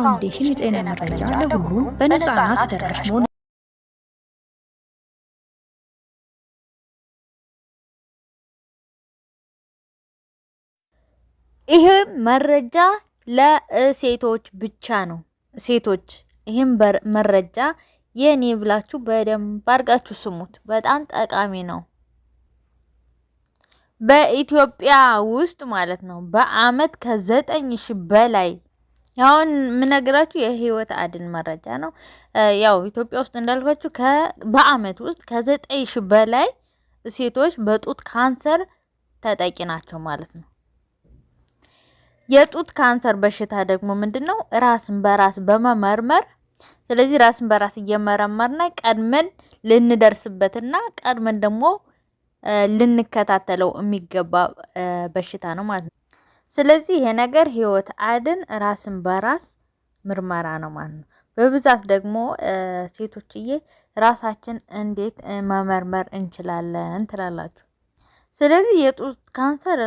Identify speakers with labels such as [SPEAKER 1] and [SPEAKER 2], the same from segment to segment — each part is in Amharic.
[SPEAKER 1] ፋውንዴሽን የጤና መረጃ ለሁሉም በነፃና ተደራሽ መሆን
[SPEAKER 2] ይሄ መረጃ ለሴቶች ብቻ ነው። ሴቶች ይሄን መረጃ የኔ ብላችሁ በደንብ አድርጋችሁ ስሙት። በጣም ጠቃሚ ነው። በኢትዮጵያ ውስጥ ማለት ነው በአመት ከ9,000 በላይ ያውን ምነግራችሁ የህይወት አድን መረጃ ነው። ያው ኢትዮጵያ ውስጥ እንዳልኳችሁ በአመት ውስጥ ከ9,000 በላይ ሴቶች በጡት ካንሰር ተጠቂ ናቸው ማለት ነው። የጡት ካንሰር በሽታ ደግሞ ምንድነው? ራስን በራስ በመመርመር ስለዚህ ራስን በራስ እየመረመርና ቀድመን ልንደርስበትና ቀድመን ደግሞ ልንከታተለው የሚገባ በሽታ ነው ማለት ነው። ስለዚህ ይሄ ነገር ህይወት አድን ራስን በራስ ምርመራ ነው ማለት ነው። በብዛት ደግሞ ሴቶችዬ ራሳችን እንዴት መመርመር እንችላለን ትላላችሁ? ስለዚህ የጡት ካንሰር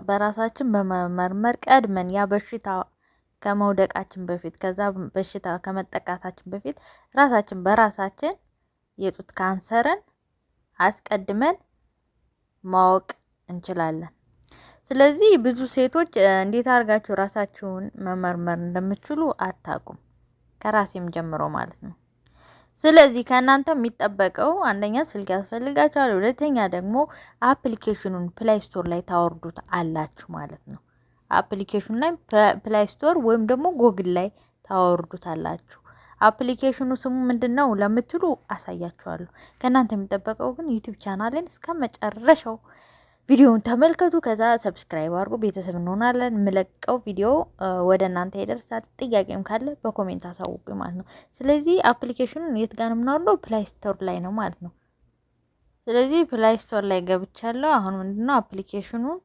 [SPEAKER 2] በራሳችን በመመርመር ቀድመን ያ በሽታ ከመውደቃችን በፊት ከዛ በሽታ ከመጠቃታችን በፊት ራሳችን በራሳችን የጡት ካንሰርን አስቀድመን ማወቅ እንችላለን። ስለዚህ ብዙ ሴቶች እንዴት አድርጋችሁ ራሳችሁን መመርመር እንደምትችሉ አታውቁም፣ ከራሴም ጀምሮ ማለት ነው። ስለዚህ ከእናንተ የሚጠበቀው አንደኛ ስልክ ያስፈልጋችኋል፣ ሁለተኛ ደግሞ አፕሊኬሽኑን ፕላይ ስቶር ላይ ታወርዱት አላችሁ ማለት ነው። አፕሊኬሽኑ ላይ ፕላይ ስቶር ወይም ደግሞ ጎግል ላይ ታወርዱት አላችሁ። አፕሊኬሽኑ ስሙ ምንድነው ለምትሉ አሳያችኋለሁ። ከእናንተ የሚጠበቀው ግን ዩቲዩብ ቻናሌን እስከ መጨረሻው ቪዲዮውን ተመልከቱ። ከዛ ሰብስክራይብ አድርጉ፣ ቤተሰብ እንሆናለን። የምለቀው ቪዲዮ ወደ እናንተ ይደርሳል። ጥያቄም ካለ በኮሜንት አሳውቁኝ ማለት ነው። ስለዚህ አፕሊኬሽኑን የት ጋር ነው የምናወርደው? ፕላይ ስቶር ላይ ነው ማለት ነው። ስለዚህ ፕላይ ስቶር ላይ ገብቻለሁ። አሁን ምንድነው አፕሊኬሽኑን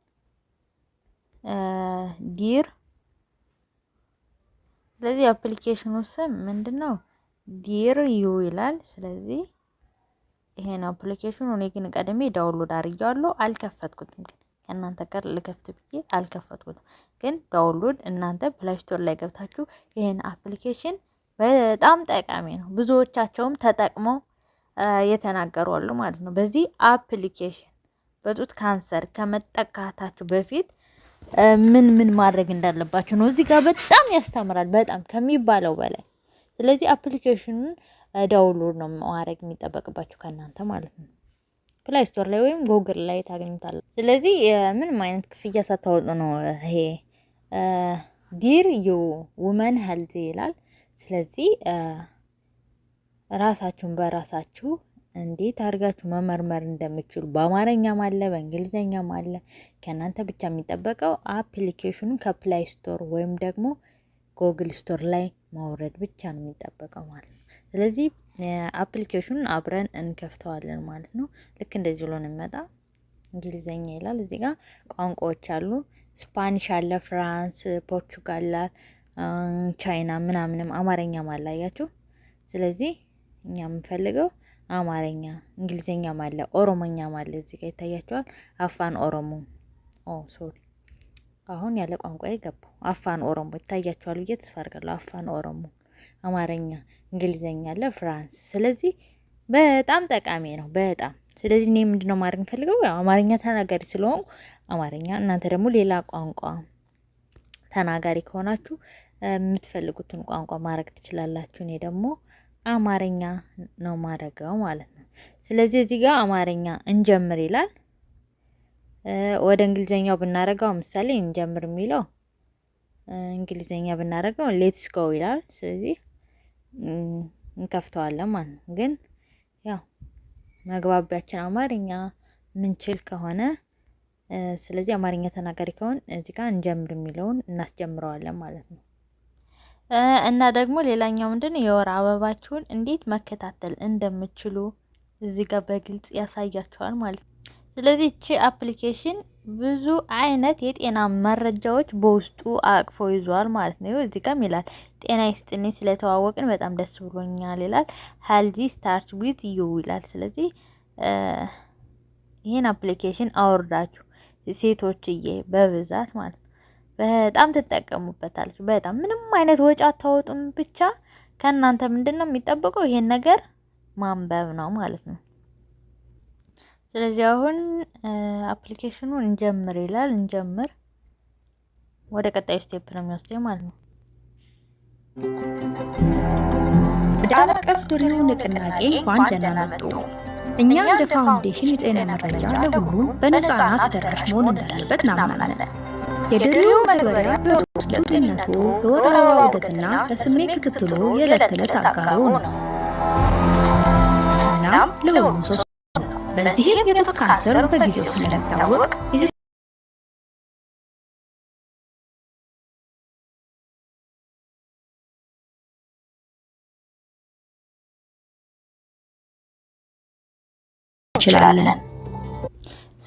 [SPEAKER 2] ዲር ስለዚህ አፕሊኬሽኑ ስም ምንድነው? ዲር ዩ ይላል። ስለዚህ ይሄ ነው አፕሊኬሽኑ። እኔ ግን ቀድሜ ዳውንሎድ አድርጌዋለሁ፣ አልከፈትኩትም። ግን ከእናንተ ጋር ልከፍት ብዬ አልከፈትኩትም። ግን ዳውንሎድ እናንተ ፕላይ ስቶር ላይ ገብታችሁ ይሄን አፕሊኬሽን በጣም ጠቃሚ ነው። ብዙዎቻቸውም ተጠቅመው የተናገሩ አሉ ማለት ነው። በዚህ አፕሊኬሽን በጡት ካንሰር ከመጠቃታችሁ በፊት ምን ማድረግ እንዳለባችሁ ነው እዚህ ጋር በጣም ያስተምራል፣ በጣም ከሚባለው በላይ። ስለዚህ አፕሊኬሽኑን ዳውንሎድ ነው ማድረግ የሚጠበቅባችሁ ከእናንተ ማለት ነው። ፕላይ ስቶር ላይ ወይም ጎግል ላይ ታገኙታላችሁ። ስለዚህ ምንም አይነት ክፍያ ሳታወጡ ነው ይሄ ዲር ዩ ውመን ሄልዝ ይላል። ስለዚህ ራሳችሁን በራሳችሁ እንዴት አድርጋችሁ መመርመር እንደምትችሉ በአማርኛም አለ በእንግሊዘኛም አለ። ከእናንተ ብቻ የሚጠበቀው አፕሊኬሽኑን ከፕላይ ስቶር ወይም ደግሞ ጎግል ስቶር ላይ ማውረድ ብቻ ነው የሚጠበቀው ማለት ነው። ስለዚህ አፕሊኬሽኑን አብረን እንከፍተዋለን ማለት ነው። ልክ እንደዚህ ብሎ ነው የሚመጣ። እንግሊዘኛ ይላል። እዚህ ጋር ቋንቋዎች አሉ። ስፓኒሽ አለ፣ ፍራንስ፣ ፖርቹጋል፣ ቻይና ምናምንም አማርኛም አለ። አያችሁ። ስለዚህ እኛ የምንፈልገው አማርኛ፣ እንግሊዘኛም አለ፣ ኦሮሞኛም አለ። እዚህ ጋር ይታያችኋል። አፋን ኦሮሞ ሶሪ አሁን ያለ ቋንቋ ገባው። አፋን ኦሮሞ ይታያችኋል ብዬ ተስፋ አድርጋለሁ። አፋን ኦሮሞ፣ አማርኛ፣ እንግሊዘኛ አለ፣ ፍራንስ። ስለዚህ በጣም ጠቃሚ ነው በጣም። ስለዚህ እኔ ምንድነው ማድረግ ፈልገው አማርኛ ተናጋሪ ስለሆንኩ አማርኛ፣ እናንተ ደግሞ ሌላ ቋንቋ ተናጋሪ ከሆናችሁ የምትፈልጉትን ቋንቋ ማድረግ ትችላላችሁ። እኔ ደግሞ አማርኛ ነው ማድረገው ማለት ነው። ስለዚህ እዚህ ጋር አማርኛ እንጀምር ይላል። ወደ እንግሊዘኛው ብናረጋው ምሳሌ እንጀምር የሚለው እንግሊዘኛ ብናረጋው ሌትስ ጎ ይላል። ስለዚህ እንከፍተዋለን ማለት ነው። ግን ያው መግባቢያችን አማርኛ ምንችል ከሆነ ስለዚህ አማርኛ ተናጋሪ ከሆነ እዚህ ጋር እንጀምር የሚለውን እናስጀምረዋለን ማለት ነው። እና ደግሞ ሌላኛው ምንድነው የወር አበባችሁን እንዴት መከታተል እንደምትችሉ እዚህ ጋር በግልጽ ያሳያችኋል ማለት ነው። ስለዚህ እቺ አፕሊኬሽን ብዙ አይነት የጤና መረጃዎች በውስጡ አቅፎ ይዟል ማለት ነው። እዚህ ጋር ይላል ጤና ይስጥልኝ ስለተዋወቅን በጣም ደስ ብሎኛል ይላል። ሄልዚ ስታርት ዊዝ ዩ ይላል። ስለዚህ ይሄን አፕሊኬሽን አውርዳችሁ ሴቶችዬ በብዛት ማለት ነው በጣም ትጠቀሙበታለች። በጣም ምንም አይነት ወጪ አታወጡም። ብቻ ከእናንተ ምንድነው የሚጠበቀው? ይሄን ነገር ማንበብ ነው ማለት ነው። ስለዚህ አሁን አፕሊኬሽኑን እንጀምር ይላል። እንጀምር ወደ ቀጣዩ ስቴፕ ነው የሚወስደው ማለት ነው።
[SPEAKER 1] ወደ ዓለም አቀፍ ድሪው ንቅናቄ እንኳን ደህና መጡ። እኛ እንደ ፋውንዴሽን የጤና መረጃ ለሁሉም በነፃና ተደራሽ መሆን እንዳለበት እናምናለን። የድሪው መተግበሪያ በውስጥ ለጤንነቱ፣ ለወር አበባ ዑደትና ለስሜት ክትትሉ የዕለት ተዕለት አጋሮ ነው። እናም ለሁሉም ሰው በዚህም የጡት ካንሰር በጊዜው ስለሚታወቅ እንችላለን።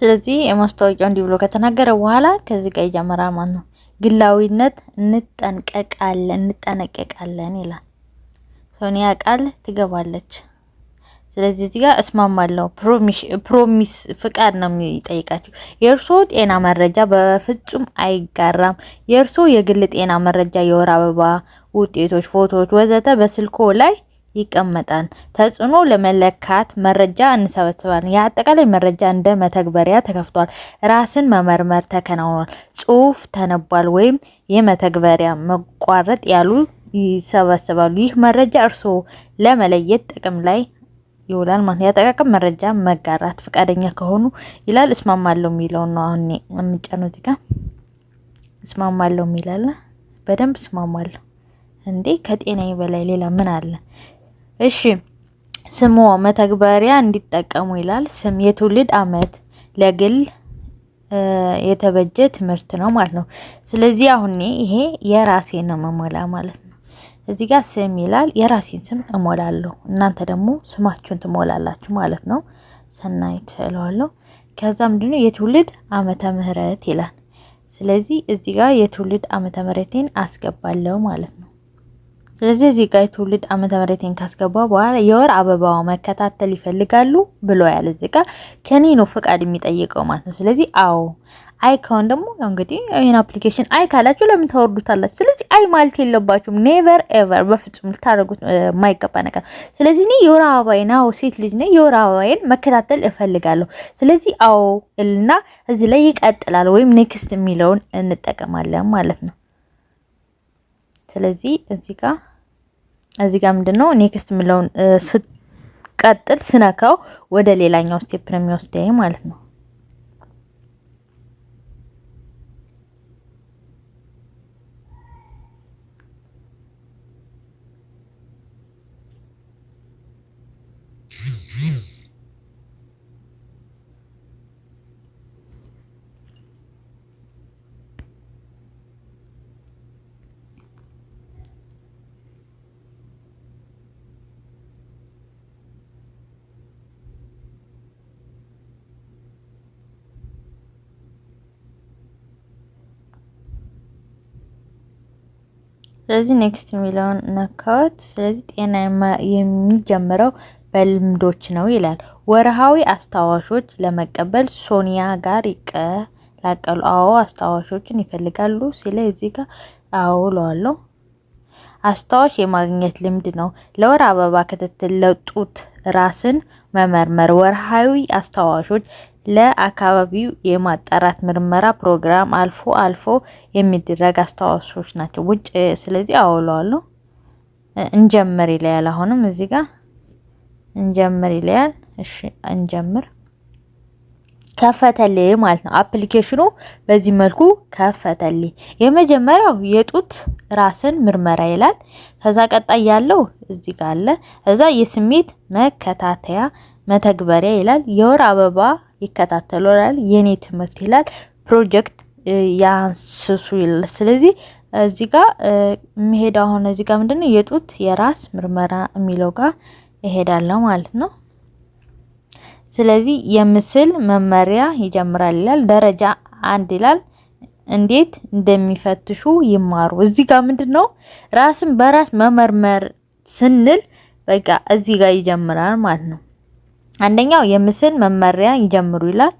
[SPEAKER 2] ስለዚህ የማስታወቂያው እንዲህ ብሎ ከተናገረ በኋላ ከዚህ ጋር ይጀምራል ማለት ነው። ግላዊነት እንጠነቀቃለን ይላል። ሶኒያ ቃል ትገባለች። ስለዚህ እዚህ ጋር እስማማለሁ። ፕሮሚስ ፍቃድ ነው የሚጠይቃችሁ። የእርሶ ጤና መረጃ በፍጹም አይጋራም። የእርሶ የግል ጤና መረጃ፣ የወር አበባ ውጤቶች፣ ፎቶዎች ወዘተ በስልኮ ላይ ይቀመጣል። ተጽዕኖ ለመለካት መረጃ እንሰበስባለን። የአጠቃላይ መረጃ እንደ መተግበሪያ ተከፍቷል። ራስን መመርመር ተከናውኗል። ጽሑፍ ተነቧል ወይም የመተግበሪያ መቋረጥ ያሉ ይሰበስባሉ። ይህ መረጃ እርስዎ ለመለየት ጥቅም ላይ ይውላል ማለት ያጠቃቀም መረጃ መጋራት ፈቃደኛ ከሆኑ ይላል። እስማማለሁ የሚለው ነው አሁን የምንጨነው እዚህ ጋር እስማማለሁ የሚላል። በደንብ እስማማለሁ እንዴ! ከጤናዬ በላይ ሌላ ምን አለ? እሺ ስሙ መተግበሪያ እንዲጠቀሙ ይላል። ስም የትውልድ አመት ለግል የተበጀ ትምህርት ነው ማለት ነው። ስለዚህ አሁን ይሄ የራሴ ነው መሞላ ማለት ነው። እዚህ ጋር ስም ይላል። የራሴን ስም እሞላለሁ። እናንተ ደግሞ ስማችሁን ትሞላላችሁ ማለት ነው። ሰናይት እለዋለሁ። ከዛ ምንድነው የትውልድ ዓመተ ምህረት ይላል። ስለዚህ እዚህ ጋር የትውልድ ዓመተ ምህረቴን አስገባለሁ ማለት ነው። ስለዚህ እዚህ ጋር የትውልድ ዓመተ ምህረቴን ካስገባ በኋላ የወር አበባው መከታተል ይፈልጋሉ ብሎ ያለ እዚህ ጋር ከኔ ነው ፍቃድ የሚጠይቀው ማለት ነው። ስለዚህ አዎ አይ ከሆነ ደግሞ እንግዲህ ይሄን አፕሊኬሽን አይ ካላችሁ ለምን ታወርዱታላችሁ? ስለዚህ አይ ማለት የለባችሁም። ኔቨር ኤቨር በፍጹም ልታደርጉት የማይገባ ነገር። ስለዚህ እኔ የወር አበባዬን ሴት ልጅ ነኝ፣ የወር አበባዬን መከታተል እፈልጋለሁ። ስለዚህ አዎ እና እዚህ ላይ ይቀጥላል ወይም ኔክስት የሚለውን እንጠቀማለን ማለት ነው። ስለዚህ እዚህ ጋር ምንድነው ኔክስት የሚለውን ስቀጥል ስነካው ወደ ሌላኛው ስቴፕ ነው የሚወስደኝ ማለት ነው። ስለዚህ ኔክስት የሚለውን ነካውት። ስለዚህ ጤና የሚጀምረው በልምዶች ነው ይላል። ወርሃዊ አስታዋሾች ለመቀበል ሶኒያ ጋር ይቀላቀሉ። አዎ አስታዋሾችን ይፈልጋሉ ሲለ እዚህ ጋር አዎ ለዋለው። አስታዋሽ የማግኘት ልምድ ነው። ለወር አበባ ክትትል፣ ለጡት ራስን መመርመር። ወርሃዊ አስታዋሾች ለአካባቢው የማጣራት ምርመራ ፕሮግራም አልፎ የሚደረግ አስተዋጽኦች ናቸው ውጭ። ስለዚህ አውለዋለሁ። እንጀምር ይላል። አሁንም እዚህ ጋር እንጀምር ይላል። እሺ እንጀምር። ከፈተልኝ ማለት ነው። አፕሊኬሽኑ በዚህ መልኩ ከፈተልኝ። የመጀመሪያው የጡት ራስን ምርመራ ይላል። ከዛ ቀጣይ ያለው እዚህ ጋር አለ። እዛ የስሜት መከታተያ መተግበሪያ ይላል። የወር አበባ ይከታተላል። የኔ ትምህርት ይላል። ፕሮጀክት ያንስሱ ይላል። ስለዚህ እዚህ ጋር የሚሄደው አሁን እዚህ ጋር ምንድነው የጡት የራስ ምርመራ የሚለው ጋር እሄዳለሁ ማለት ነው። ስለዚህ የምስል መመሪያ ይጀምራል ይላል። ደረጃ 1 ይላል። እንዴት እንደሚፈትሹ ይማሩ። እዚህ ጋር ምንድነው ራስን በራስ መመርመር ስንል በቃ እዚህ ጋር ይጀምራል ማለት ነው። አንደኛው የምስል መመሪያ ይጀምሩ ይላል።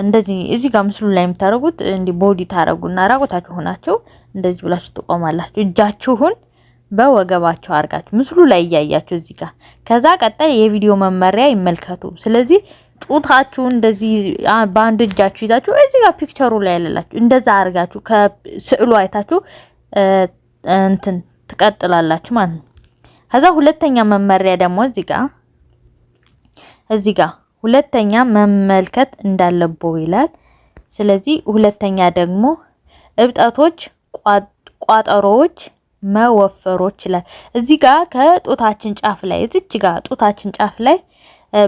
[SPEAKER 2] እንደዚህ እዚህ ጋር ምስሉ ላይ የምታረጉት እንዲ ቦዲ ታረጉና ራቆታችሁ ሆናችሁ እንደዚህ ብላችሁ ትቆማላችሁ። እጃችሁን በወገባችሁ አርጋችሁ ምስሉ ላይ እያያችሁ እዚህ ጋር። ከዛ ቀጣይ የቪዲዮ መመሪያ ይመልከቱ። ስለዚህ ጡታችሁን እንደዚህ በአንድ እጃችሁ ይዛችሁ እዚህ ጋር ፒክቸሩ ላይ ያለላችሁ እንደዛ አርጋችሁ ከስዕሉ አይታችሁ እንትን ትቀጥላላችሁ ማለት ነው። ከዛ ሁለተኛ መመሪያ ደግሞ እዚህ ጋር ሁለተኛ መመልከት እንዳለበው ይላል። ስለዚህ ሁለተኛ ደግሞ እብጠቶች፣ ቋጠሮዎች፣ መወፈሮች ይላል። እዚህ ጋር ከጡታችን ጫፍ ላይ እዚች ጋር ጡታችን ጫፍ ላይ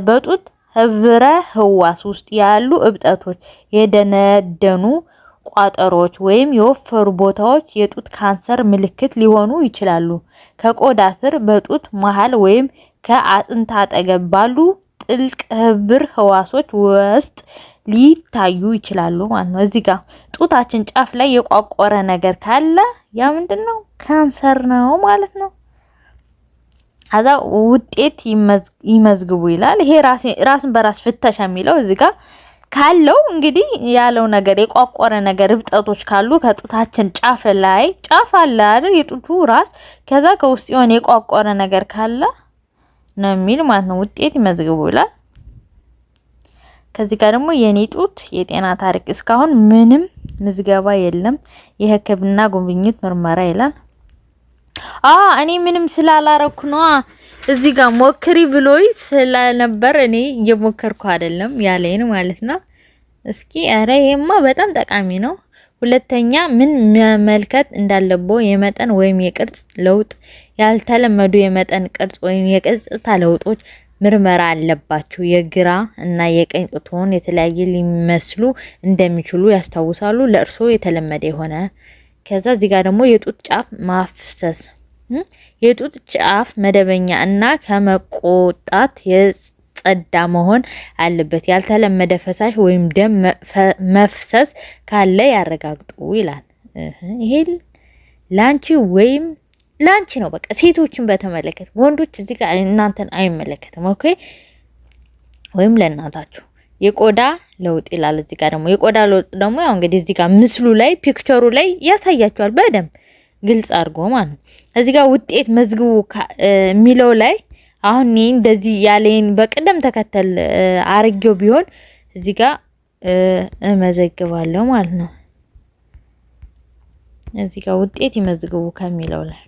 [SPEAKER 2] በጡት ህብረ ህዋስ ውስጥ ያሉ እብጠቶች፣ የደነደኑ ቋጠሮች ወይም የወፈሩ ቦታዎች የጡት ካንሰር ምልክት ሊሆኑ ይችላሉ። ከቆዳ ስር በጡት መሃል ወይም ከአጥንት አጠገብ ባሉ ጥልቅ ህብር ህዋሶች ውስጥ ሊታዩ ይችላሉ ማለት ነው። እዚህ ጋር ጡታችን ጫፍ ላይ የቋቆረ ነገር ካለ ያ ምንድነው? ካንሰር ነው ማለት ነው። አዛ ውጤት ይመዝግቡ ይላል። ይሄ ራስን በራስ ፍተሻ የሚለው እዚህ ጋር ካለው እንግዲህ ያለው ነገር የቋቆረ ነገር እብጠቶች ካሉ ከጡታችን ጫፍ ላይ ጫፍ አለ አይደል? የጡቱ ራስ ከዛ ከውስጥ የሆነ የቋቆረ ነገር ካለ ነው የሚል ማለት ነው። ውጤት ይመዝግቡ ይላል። ከዚህ ጋር ደግሞ የኔ ጡት የጤና ታሪክ እስካሁን ምንም ምዝገባ የለም። የሕክምና ጉብኝት ምርመራ ይላል። እኔ ምንም ስላላረኩ ነው። እዚህ ጋር ሞክሪ ብሎይ ስለነበር እኔ እየሞከርኩ አይደለም ያለኝ ማለት ነው። እስኪ አረ ይሄማ በጣም ጠቃሚ ነው። ሁለተኛ ምን መመልከት እንዳለበው የመጠን ወይም የቅርጽ ለውጥ፣ ያልተለመዱ የመጠን ቅርጽ ወይም የገጽታ ለውጦች ምርመራ አለባቸው። የግራ እና የቀኝ ጡቶን የተለያየ ሊመስሉ እንደሚችሉ ያስታውሳሉ። ለእርሶ የተለመደ የሆነ ከዛ እዚህ ጋር ደግሞ የጡት ጫፍ ማፍሰስ፣ የጡት ጫፍ መደበኛ እና ከመቆጣት የጸዳ መሆን አለበት። ያልተለመደ ፈሳሽ ወይም ደም መፍሰስ ካለ ያረጋግጡ ይላል። ይሄ ላንቺ ወይም ላንቺ ነው። በቃ ሴቶችን በተመለከተ ወንዶች እዚህ ጋር እናንተን አይመለከትም። ኦኬ ወይም ለእናታችሁ የቆዳ ለውጥ ይላል። እዚህ ጋር ደግሞ የቆዳ ለውጥ ደግሞ ያው እንግዲህ እዚህ ጋር ምስሉ ላይ ፒክቸሩ ላይ ያሳያችኋል በደንብ ግልጽ አድርጎ ማለት ነው። እዚህ ጋር ውጤት መዝግቡ የሚለው ላይ አሁን እኔ እንደዚህ ያለኝ በቅደም ተከተል አርጌው ቢሆን እዚህ ጋር እመዘግባለሁ ማለት ነው። እዚህ ጋር ውጤት ይመዝግቡ ከሚለው ላይ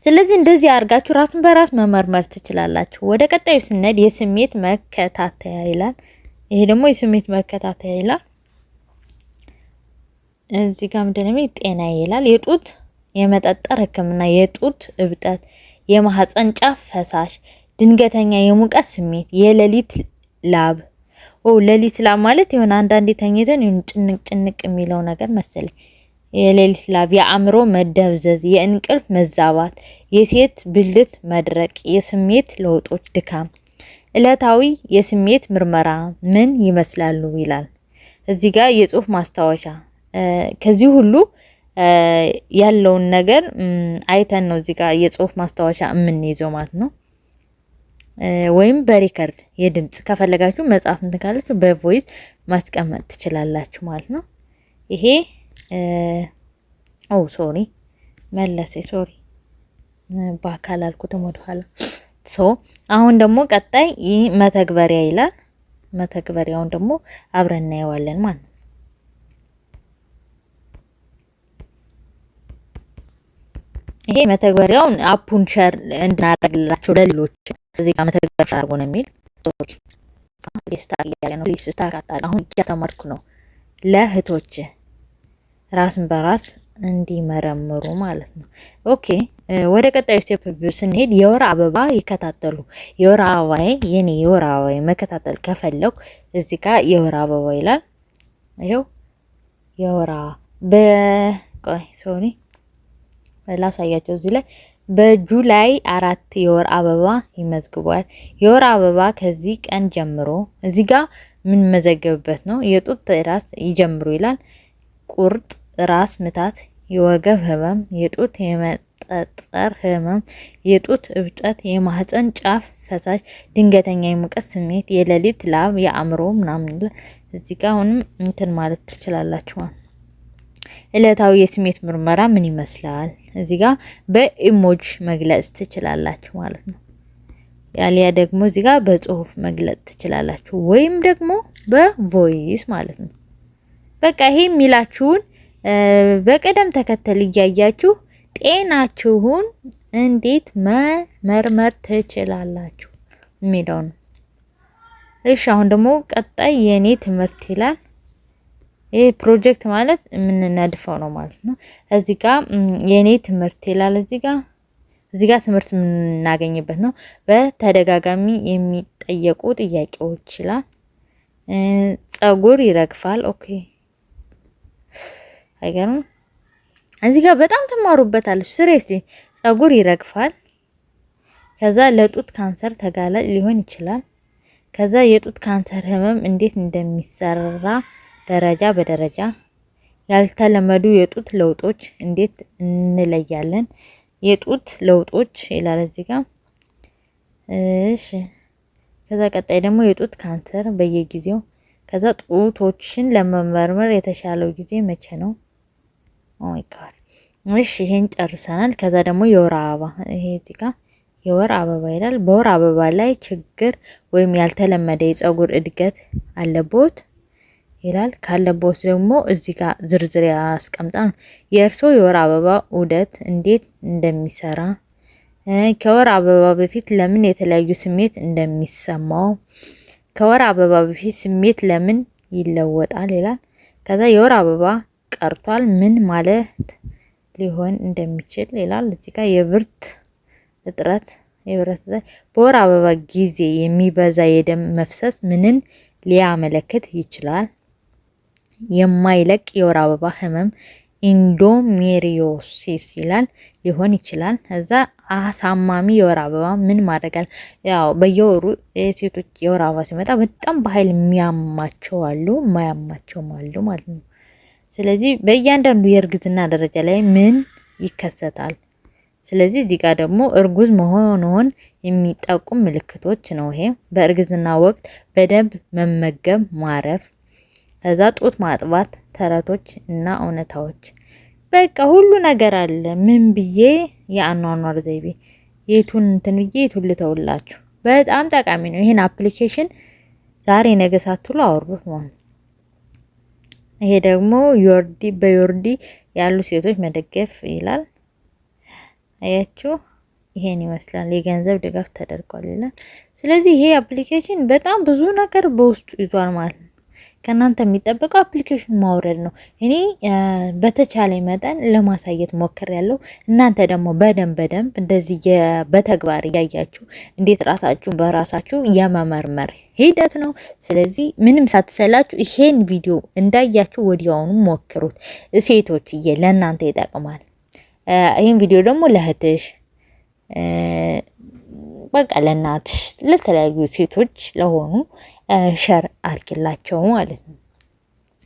[SPEAKER 2] ስለዚህ እንደዚህ አርጋችሁ ራስን በራስ መመርመር ትችላላችሁ። ወደ ቀጣዩ ስንሄድ የስሜት መከታተያ ይላል። ይሄ ደግሞ የስሜት መከታተያ ይላል። እዚህ ጋር ምንድነው ጤና ይላል። የጡት የመጠጠር ህክምና፣ የጡት እብጠት፣ የማህፀን ጫፍ ፈሳሽ፣ ድንገተኛ የሙቀት ስሜት፣ የሌሊት ላብ። ሌሊት ላብ ማለት የሆነ አንዳንዴ ተኝተን ጭንቅ የሚለው ነገር መሰለኝ። የሌሊት ላብ፣ የአእምሮ መደብዘዝ፣ የእንቅልፍ መዛባት፣ የሴት ብልት መድረቅ፣ የስሜት ለውጦች፣ ድካም። ዕለታዊ የስሜት ምርመራ ምን ይመስላሉ ይላል። እዚህ ጋር የጽሁፍ ማስታወሻ ከዚህ ሁሉ ያለውን ነገር አይተን ነው እዚህ ጋር የጽሁፍ ማስታወሻ የምንይዘው ማለት ነው። ወይም በሪከርድ የድምጽ ከፈለጋችሁ መጻፍ እንትካላችሁ በቮይስ ማስቀመጥ ትችላላችሁ ማለት ነው። ይሄ ሶሪ መለሴ ሶሪ በአካል አልኩትም ወደኋላ። አሁን ደግሞ ቀጣይ መተግበሪያ ይላል። መተግበሪያውን ደግሞ አብረን እናየዋለን ማለት ነው። ይሄ መተግበሪያውን አፑን ሼር እንድናደርግላችሁ ለሌሎች እዚህ ጋር መተግበሪያ አድርጎ ነው የሚል አሁን እያስተማርኩ ነው ለእህቶች ራስን በራስ እንዲመረምሩ ማለት ነው። ኦኬ ወደ ቀጣዩ ስቴፕ ስንሄድ የወር አበባ ይከታተሉ። የወር አበባዬ የኔ የወር አበባዬ መከታተል ከፈለኩ እዚህ ጋር የወር አበባ ይላል። ይሄው የወር በቆይ ሶሪ ላሳያቸው እዚህ ላይ በጁላይ 4 የወር አበባ ይመዝግቧል። የወር አበባ ከዚህ ቀን ጀምሮ እዚህ ጋር ምን መዘገብበት ነው። የጡት ራስ ይጀምሩ ይላል። ቁርጥ፣ ራስ ምታት፣ የወገብ ህመም፣ የጡት የጠጠር ህመም፣ የጡት እብጠት፣ የማህፀን ጫፍ ፈሳሽ፣ ድንገተኛ የሙቀት ስሜት፣ የሌሊት ላብ፣ የአእምሮ ምናምን። እዚህ ጋር አሁንም እንትን ማለት ትችላላችሁ። ዕለታዊ የስሜት ምርመራ ምን ይመስላል? እዚህ ጋር በኢሞጅ መግለጽ ትችላላችሁ ማለት ነው። ያሊያ ደግሞ እዚህ ጋር በጽሁፍ መግለጽ ትችላላችሁ ወይም ደግሞ በቮይስ ማለት ነው። በቃ ይሄ የሚላችሁን በቅደም ተከተል እያያችሁ ጤናችሁን እንዴት መመርመር ትችላላችሁ የሚለው ነው። እሺ አሁን ደግሞ ቀጣይ የኔ ትምህርት ይላል። ይሄ ፕሮጀክት ማለት የምንነድፈው ነው ማለት ነው። እዚህ ጋር የኔ ትምህርት ይላል። እዚህ ጋር ትምህርት የምናገኝበት ነው። በተደጋጋሚ የሚጠየቁ ጥያቄዎች ይላል። ጸጉር ይረግፋል። ኦኬ አይገርም? እዚህ ጋር በጣም ትማሩበታለች። ሲሪየስሊ ጸጉር ይረግፋል። ከዛ ለጡት ካንሰር ተጋላጭ ሊሆን ይችላል። ከዛ የጡት ካንሰር ህመም እንዴት እንደሚሰራ ደረጃ በደረጃ፣ ያልተለመዱ የጡት ለውጦች እንዴት እንለያለን? የጡት ለውጦች ይላል እዚህ ጋር። እሺ ከዛ ቀጣይ ደግሞ የጡት ካንሰር በየጊዜው። ከዛ ጡቶችን ለመመርመር የተሻለው ጊዜ መቼ ነው? ኦ ማይ ጋድ። እሺ ይሄን ጨርሰናል። ከዛ ደግሞ የወር አበባ፣ ይሄ እዚህ ጋር የወር አበባ ይላል። በወር አበባ ላይ ችግር ወይም ያልተለመደ የጸጉር እድገት አለቦት ይላል። ካለቦት ደግሞ እዚህ ጋር ዝርዝር ያስቀምጣል። የእርሶ የወር አበባ ዑደት እንዴት እንደሚሰራ፣ ከወር አበባ በፊት ለምን የተለያዩ ስሜት እንደሚሰማው፣ ከወር አበባ በፊት ስሜት ለምን ይለወጣል ይላል። ከዛ የወር አበባ ቀርቷል ምን ማለት ሊሆን እንደሚችል ይላል። እዚህ ጋር የብርት እጥረት፣ በወር አበባ ጊዜ የሚበዛ የደም መፍሰስ ምንን ሊያመለክት ይችላል? የማይለቅ የወር አበባ ህመም ኢንዶሜትሪዮሲስ ይላል ሊሆን ይችላል። ከዛ አሳማሚ የወር አበባ ምን ማድረጋል? ያው በየወሩ የሴቶች የወር አበባ ሲመጣ በጣም በኃይል የሚያማቸው አሉ፣ የማያማቸውም አሉ ማለት ነው። ስለዚህ በእያንዳንዱ የእርግዝና ደረጃ ላይ ምን ይከሰታል? ስለዚህ እዚህ ጋር ደግሞ እርጉዝ መሆኑን የሚጠቁም ምልክቶች ነው። ይሄ በእርግዝና ወቅት በደንብ መመገብ፣ ማረፍ፣ ከዛ ጡት ማጥባት፣ ተረቶች እና እውነታዎች። በቃ ሁሉ ነገር አለ። ምን ብዬ የአኗኗር ዘይቤ የቱን እንትን ብዬ የቱን ልተውላችሁ። በጣም ጠቃሚ ነው። ይሄን አፕሊኬሽን ዛሬ ነገ ሳትሉ አውርዱት ማለት ነው። ይሄ ደግሞ በዮርዲ ያሉ ሴቶች መደገፍ ይላል። አያችሁ ይሄን ይመስላል። የገንዘብ ድጋፍ ተደርጓል ይላል። ስለዚህ ይሄ አፕሊኬሽን በጣም ብዙ ነገር በውስጡ ይዟል ማለት ነው። ከናንተ የሚጠበቀው አፕሊኬሽን ማውረድ ነው። እኔ በተቻለ መጠን ለማሳየት ሞክሬያለሁ። እናንተ ደግሞ በደንብ እንደዚህ በተግባር እያያችሁ እንዴት ራሳችሁ በራሳችሁ የመመርመር ሂደት ነው። ስለዚህ ምንም ሳትሰላችሁ ይሄን ቪዲዮ እንዳያችሁ ወዲያውኑ ሞክሩት። ሴቶችዬ ለእናንተ ይጠቅማል። ይሄን ቪዲዮ ደግሞ ለእህትሽ፣ በቃ ለእናትሽ፣ ለተለያዩ ሴቶች ለሆኑ ሸር አድርጊላቸው ማለት ነው።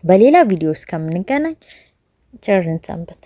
[SPEAKER 2] በሌላ ቪዲዮ እስከምንገናኝ ቸር ሰንብቱ።